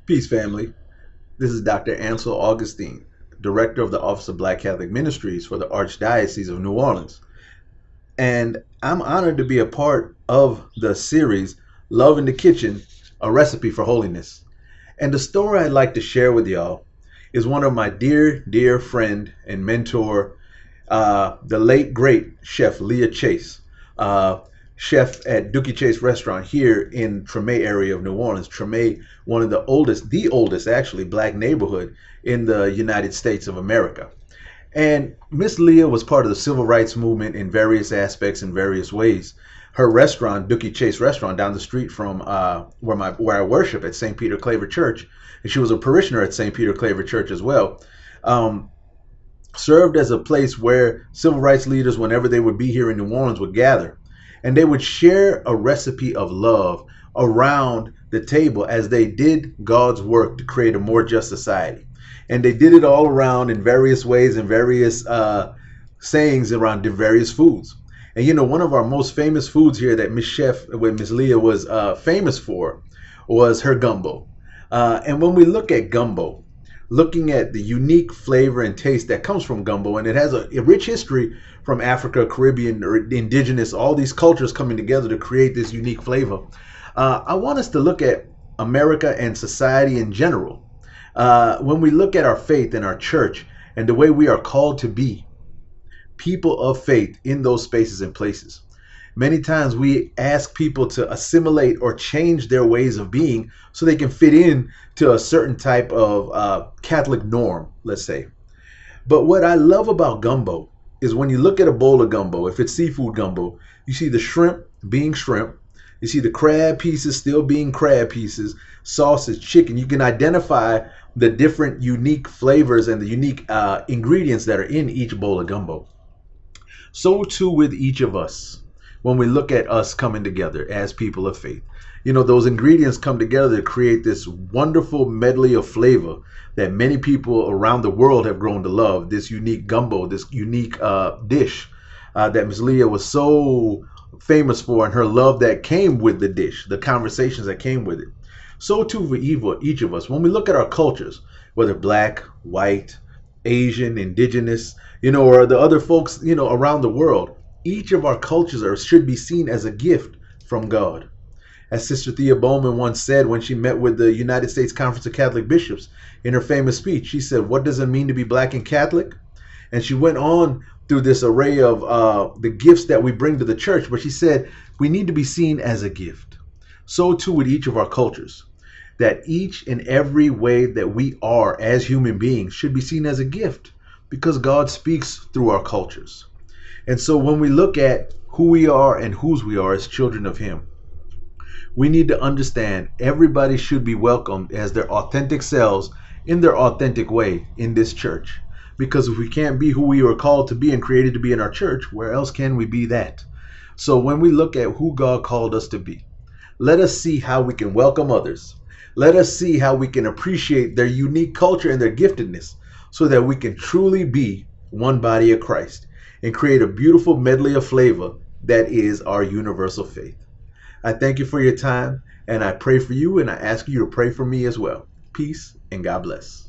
Peace, family. This is Dr. Ansel Augustine, Director of the Office of Black Catholic Ministries for the Archdiocese of New Orleans. And I'm honored to be a part of the series, Love in the Kitchen, A Recipe for Holiness. And the story I'd like to share with y'all is one of my dear friend and mentor, the late, great Chef Leah Chase. Uh, Chef at Dookie Chase Restaurant here in Treme area of New Orleans. Treme, one of the oldest actually, black neighborhood in the United States of America. And Miss Leah was part of the civil rights movement in various aspects, in various ways. Her restaurant, Dookie Chase Restaurant, down the street from where I worship at St. Peter Claver Church, and she was a parishioner at St. Peter Claver Church as well. Um, Served as a place where civil rights leaders, whenever they would be here in New Orleans, would gather and they would share a recipe of love around the table as they did God's work to create a more just society. And they did it all around in various ways and various sayings around various foods. And you know, one of our most famous foods here that Miss Leah was famous for was her gumbo. And when we look at gumbo, looking at the unique flavor and taste that comes from gumbo, and it has a rich history from Africa, Caribbean, or indigenous, all these cultures coming together to create this unique flavor. I want us to look at America and society in general. When we look at our faith and our church and the way we are called to be people of faith in those spaces and places. Many times we ask people to assimilate or change their ways of being so they can fit in to a certain type of Catholic norm, let's say. But what I love about gumbo is when you look at a bowl of gumbo, if it's seafood gumbo, you see the shrimp being shrimp, you see the crab pieces still being crab pieces, sausage, chicken. You can identify the different unique flavors and the unique ingredients that are in each bowl of gumbo. So too with each of us when we look at us coming together as people of faith. You know, those ingredients come together to create this wonderful medley of flavor that many people around the world have grown to love. This unique gumbo, this unique dish that Ms. Leah was so famous for, and her love that came with the dish, the conversations that came with it. So too for each of us. When we look at our cultures, whether black, white, Asian, indigenous, you know, or the other folks, you know, around the world, each of our cultures should be seen as a gift from God. As Sister Thea Bowman once said when she met with the United States Conference of Catholic Bishops in her famous speech, she said, "What does it mean to be black and Catholic?" And she went on through this array of the gifts that we bring to the church, but she said, we need to be seen as a gift. So too with each of our cultures, that each and every way that we are as human beings should be seen as a gift because God speaks through our cultures. And so when we look at who we are and whose we are as children of Him, we need to understand everybody should be welcomed as their authentic selves in their authentic way in this church. Because if we can't be who we were called to be and created to be in our church, where else can we be that? So when we look at who God called us to be, let us see how we can welcome others. Let us see how we can appreciate their unique culture and their giftedness so that we can truly be one body of Christ and create a beautiful medley of flavor that is our universal faith. I thank you for your time, and I pray for you, and I ask you to pray for me as well. Peace and God bless.